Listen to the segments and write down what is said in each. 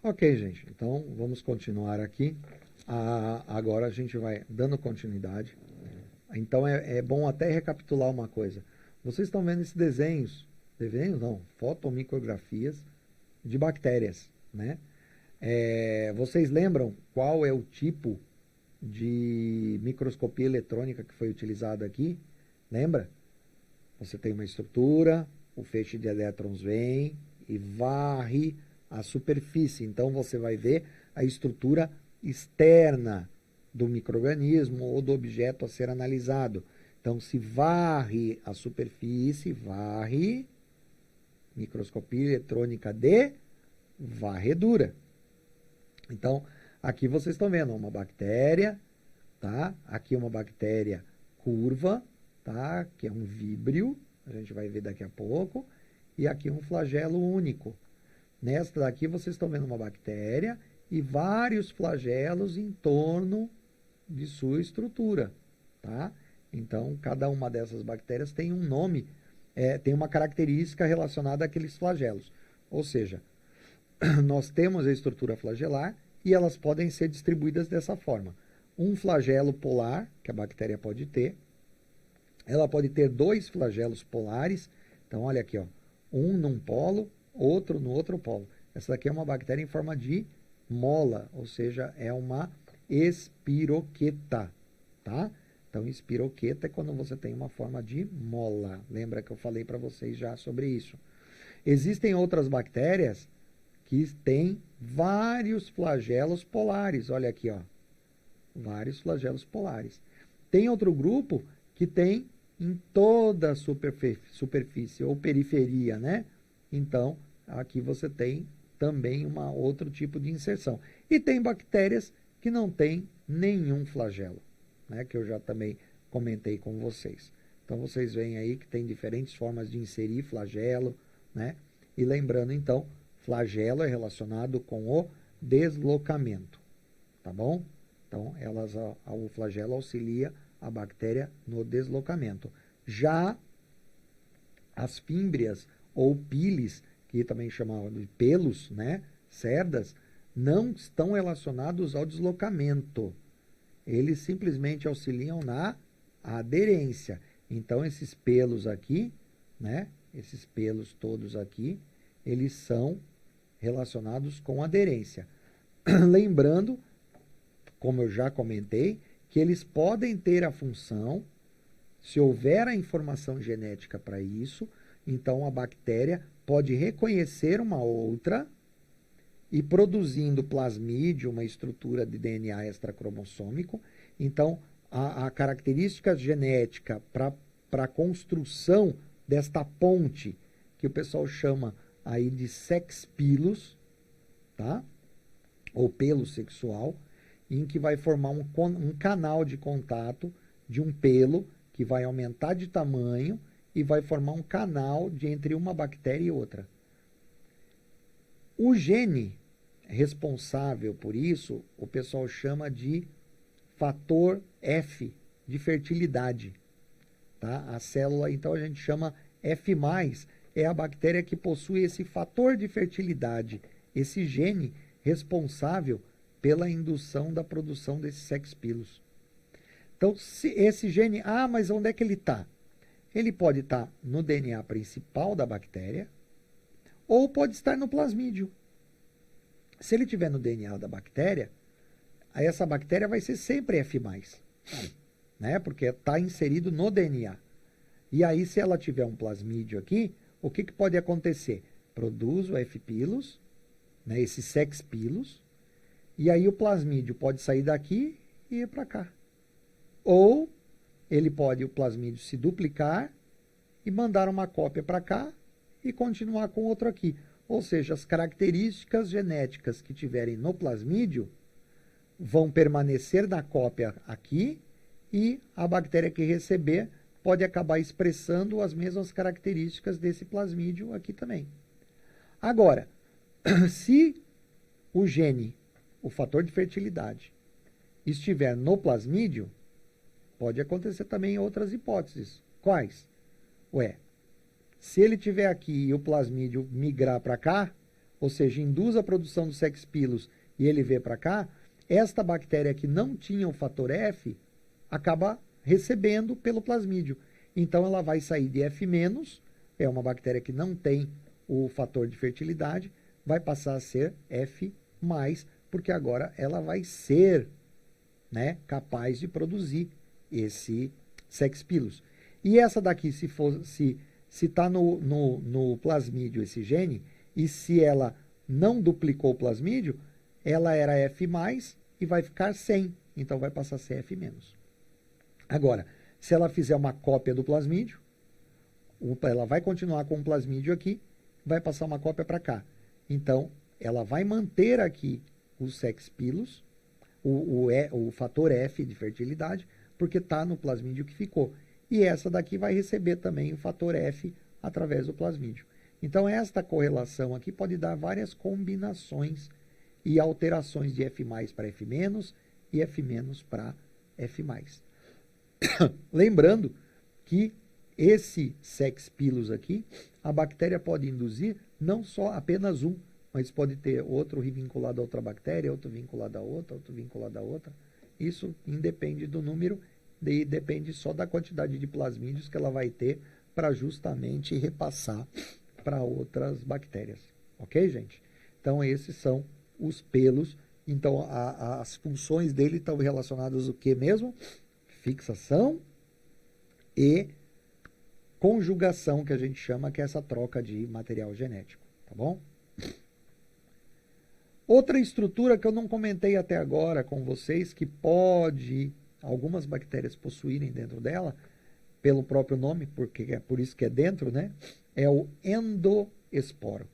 Ok, gente. Então, vamos continuar aqui. Agora a gente vai dando continuidade. Então, é bom até recapitular uma coisa. Vocês estão vendo esses desenhos não, fotomicrografias de bactérias, né? Vocês lembram qual é o tipo de microscopia eletrônica que foi utilizado aqui? Lembra? Você tem uma estrutura, o feixe de elétrons vem e varre a superfície. Então você vai ver a estrutura externa do micro-organismo ou do objeto a ser analisado. Então se varre a superfície, varre, microscopia eletrônica de varredura. Então, aqui vocês estão vendo uma bactéria, tá? Aqui uma bactéria curva, tá? Que é um víbrio, a gente vai ver daqui a pouco, e aqui um flagelo único. Nesta daqui vocês estão vendo uma bactéria e vários flagelos em torno de sua estrutura, tá? Então, cada uma dessas bactérias tem um nome, tem uma característica relacionada àqueles flagelos. Ou seja, nós temos a estrutura flagelar e elas podem ser distribuídas dessa forma. Um flagelo polar, que a bactéria pode ter, ela pode ter dois flagelos polares. Então, olha aqui, ó, um num polo, outro no outro polo. Essa daqui é uma bactéria em forma de mola, ou seja, é uma espiroqueta, tá? Então, espiroqueta é quando você tem uma forma de mola. Lembra que eu falei para vocês já sobre isso. Existem outras bactérias que têm vários flagelos polares. Olha aqui, ó, vários flagelos polares. Tem outro grupo que tem em toda a superfície ou periferia, né? Então, aqui você tem também outro tipo de inserção. E tem bactérias que não têm nenhum flagelo, né? Que eu já também comentei com vocês. Então, vocês veem aí que tem diferentes formas de inserir flagelo, né? E lembrando, então, flagelo é relacionado com o deslocamento, tá bom? Então, o flagelo auxilia a bactéria no deslocamento. Já as fímbrias ou piles, que também chamavam de pelos, né, cerdas, não estão relacionados ao deslocamento. Eles simplesmente auxiliam na aderência. Então, esses pelos aqui, né, esses pelos todos aqui, eles são relacionados com aderência. Lembrando, como eu já comentei, que eles podem ter a função, se houver a informação genética para isso, então a bactéria pode reconhecer uma outra e produzindo plasmídio, uma estrutura de DNA extracromossômico. Então, a característica genética para a construção desta ponte, que o pessoal chama aí de sex pilus, tá? Ou pelo sexual, em que vai formar um canal de contato de um pelo que vai aumentar de tamanho e vai formar um canal entre uma bactéria e outra. O gene responsável por isso, o pessoal chama de fator F de fertilidade, tá? A célula, então, a gente chama F+, é a bactéria que possui esse fator de fertilidade, esse gene responsável pela indução da produção desses sex pilus. Então, se esse gene, mas onde é que ele está? Ele pode estar no DNA principal da bactéria ou pode estar no plasmídio. Se ele estiver no DNA da bactéria, essa bactéria vai ser sempre F+, né? Porque está inserido no DNA. E aí, se ela tiver um plasmídio aqui, o que pode acontecer? Produz o F. pilus, né, esse sex pilus, e aí o plasmídio pode sair daqui e ir para cá. Ou o plasmídio se duplicar e mandar uma cópia para cá e continuar com outro aqui. Ou seja, as características genéticas que tiverem no plasmídio vão permanecer na cópia aqui e a bactéria que receber pode acabar expressando as mesmas características desse plasmídio aqui também. Agora, se o gene, o fator de fertilidade, estiver no plasmídio, pode acontecer também outras hipóteses. Quais? Se ele estiver aqui e o plasmídio migrar para cá, ou seja, induz a produção do sex pilus e ele vem para cá, esta bactéria que não tinha o fator F acaba recebendo pelo plasmídio. Então ela vai sair de F-, é uma bactéria que não tem o fator de fertilidade, vai passar a ser F+, porque agora ela vai ser, né, capaz de produzir esse sex pilus. E essa daqui, se está no plasmídio esse gene, e se ela não duplicou o plasmídio, ela era F+, e vai ficar sem, então vai passar a ser F-. Agora, se ela fizer uma cópia do plasmídio, ela vai continuar com o plasmídio aqui, vai passar uma cópia para cá. Então, ela vai manter aqui o sex pilus, o fator F de fertilidade, porque está no plasmídio que ficou. E essa daqui vai receber também o fator F através do plasmídio. Então, esta correlação aqui pode dar várias combinações e alterações de F+ para F- e F- para F+. Lembrando que esse sex pilus aqui, a bactéria pode induzir não só apenas um, mas pode ter outro vinculado a outra bactéria, outro vinculado a outra, outro vinculado a outra. Isso independe do número e depende só da quantidade de plasmídios que ela vai ter para justamente repassar para outras bactérias. Ok, gente? Então, esses são os pelos. Então, as funções dele estão relacionadas ao que mesmo? Fixação e conjugação, que a gente chama, que é essa troca de material genético, tá bom? Outra estrutura que eu não comentei até agora com vocês, que pode algumas bactérias possuírem dentro dela, pelo próprio nome, porque é por isso que é dentro, né? É o endoesporo.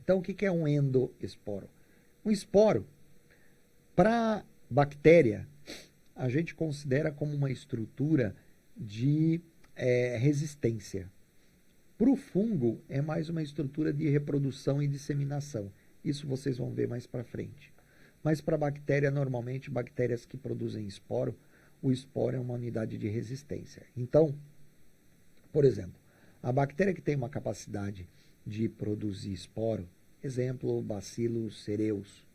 Então, o que é um endoesporo? Um esporo, para bactéria, a gente considera como uma estrutura de resistência. Para o fungo, é mais uma estrutura de reprodução e disseminação. Isso vocês vão ver mais para frente. Mas para a bactéria, normalmente, bactérias que produzem esporo, o esporo é uma unidade de resistência. Então, por exemplo, a bactéria que tem uma capacidade de produzir esporo, exemplo, Bacillus cereus,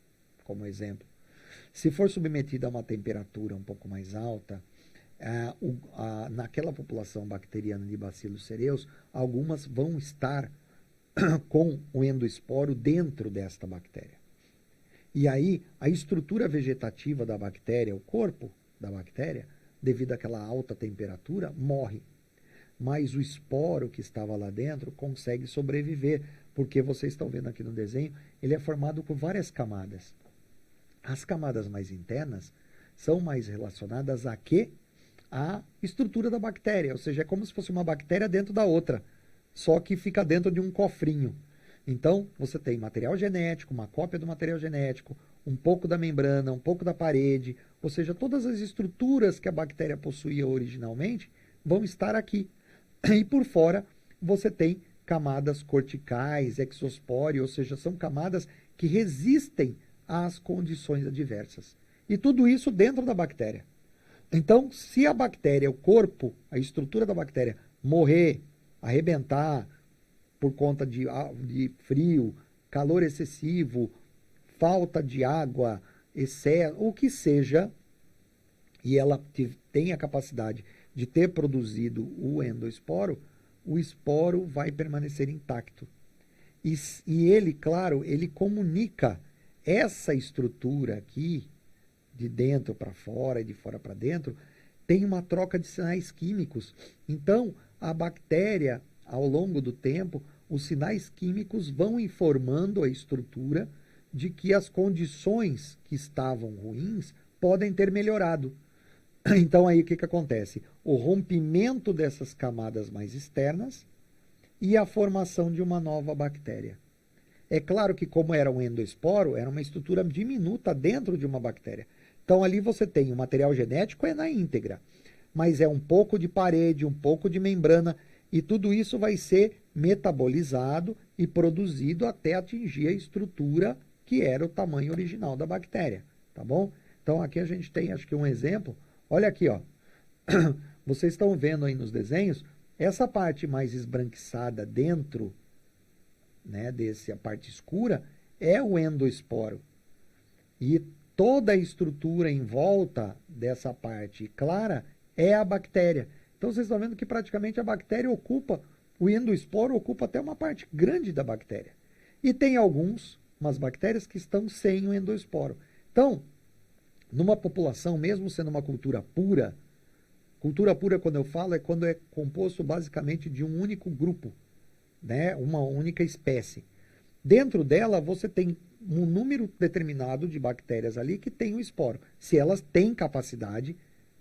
como exemplo, se for submetida a uma temperatura um pouco mais alta, naquela população bacteriana de Bacillus cereus, algumas vão estar com o endoesporo dentro desta bactéria. E aí, a estrutura vegetativa da bactéria, o corpo da bactéria, devido àquela alta temperatura, morre. Mas o esporo que estava lá dentro consegue sobreviver, porque vocês estão vendo aqui no desenho, ele é formado por várias camadas. As camadas mais internas são mais relacionadas a quê? A estrutura da bactéria, ou seja, é como se fosse uma bactéria dentro da outra, só que fica dentro de um cofrinho. Então, você tem material genético, uma cópia do material genético, um pouco da membrana, um pouco da parede, ou seja, todas as estruturas que a bactéria possuía originalmente vão estar aqui. E por fora, você tem camadas corticais, exospore, ou seja, são camadas que resistem às condições adversas. E tudo isso dentro da bactéria. Então, se a bactéria, o corpo, a estrutura da bactéria morrer, arrebentar por conta de frio, calor excessivo, falta de água, excesso, o que seja, e ela tem a capacidade de ter produzido o endoesporo, o esporo vai permanecer intacto. E ele, claro, ele comunica essa estrutura aqui, de dentro para fora e de fora para dentro, tem uma troca de sinais químicos. Então, a bactéria, ao longo do tempo, os sinais químicos vão informando a estrutura de que as condições que estavam ruins podem ter melhorado. Então, aí o que acontece? O rompimento dessas camadas mais externas e a formação de uma nova bactéria. É claro que, como era um endoesporo, era uma estrutura diminuta dentro de uma bactéria. Então, ali você tem o material genético na íntegra, mas é um pouco de parede, um pouco de membrana, e tudo isso vai ser metabolizado e produzido até atingir a estrutura que era o tamanho original da bactéria, tá bom? Então, aqui a gente tem, acho que um exemplo. Olha aqui, ó. Vocês estão vendo aí nos desenhos, essa parte mais esbranquiçada dentro né, a parte escura, é o endoesporo. E toda a estrutura em volta dessa parte clara é a bactéria. Então vocês estão vendo que praticamente a bactéria ocupa, o endoesporo ocupa até uma parte grande da bactéria. E tem umas bactérias que estão sem o endoesporo. Então, numa população, mesmo sendo uma cultura pura quando eu falo é quando é composto basicamente de um único grupo, né? Uma única espécie. Dentro dela você tem um número determinado de bactérias ali que tem o esporo. Se elas têm capacidade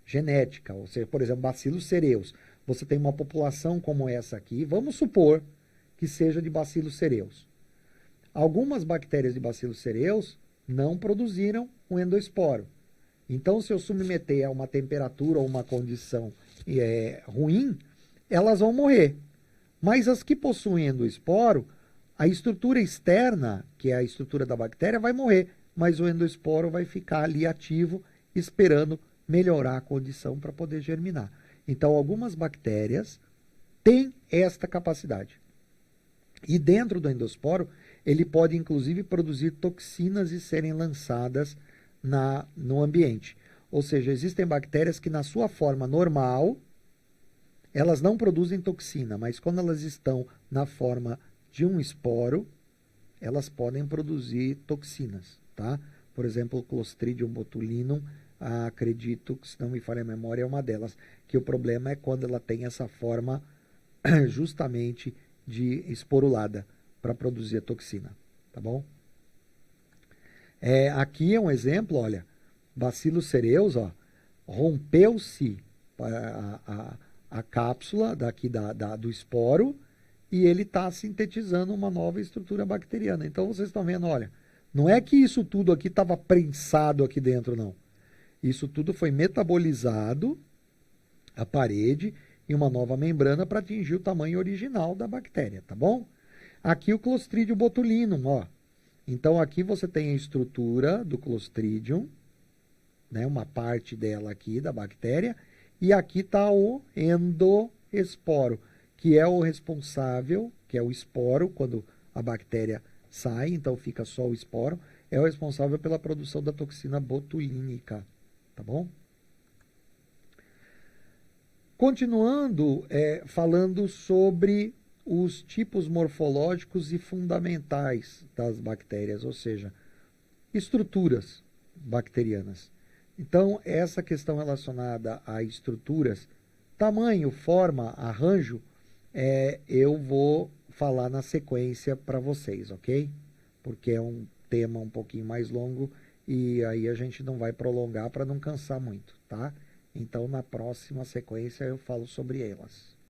genética, ou seja, por exemplo, Bacillus cereus. Você tem uma população como essa aqui, vamos supor que seja de Bacillus cereus. Algumas bactérias de Bacillus cereus não produziram o endoesporo. Então, se eu submeter a uma temperatura ou uma condição ruim, elas vão morrer. Mas as que possuem endoesporo, a estrutura externa, que é a estrutura da bactéria, vai morrer, mas o endoesporo vai ficar ali ativo, esperando melhorar a condição para poder germinar. Então, algumas bactérias têm esta capacidade. E dentro do endosporo, ele pode inclusive produzir toxinas e serem lançadas no ambiente. Ou seja, existem bactérias que na sua forma normal, elas não produzem toxina, mas quando elas estão na forma de um esporo, elas podem produzir toxinas, tá? Por exemplo, o Clostridium botulinum, acredito que, se não me falha a memória, é uma delas, que o problema é quando ela tem essa forma justamente de esporulada para produzir a toxina, tá bom? Aqui é um exemplo, olha, Bacillus cereus, ó, rompeu-se a cápsula daqui do esporo e ele está sintetizando uma nova estrutura bacteriana. Então vocês estão vendo, olha, não é que isso tudo aqui estava prensado aqui dentro, não. Isso tudo foi metabolizado, a parede, em uma nova membrana para atingir o tamanho original da bactéria, tá bom? Aqui o Clostridium botulinum, ó. Então aqui você tem a estrutura do Clostridium, né, uma parte dela aqui da bactéria, e aqui está o endoesporo, que é o responsável, que é o esporo, quando a bactéria sai, então fica só o esporo, é o responsável pela produção da toxina botulínica, tá bom? Continuando, falando sobre os tipos morfológicos e fundamentais das bactérias, ou seja, estruturas bacterianas. Então, essa questão relacionada a estruturas, tamanho, forma, arranjo, eu vou falar na sequência para vocês, ok? Porque é um tema um pouquinho mais longo e aí a gente não vai prolongar para não cansar muito, tá? Então, na próxima sequência eu falo sobre elas.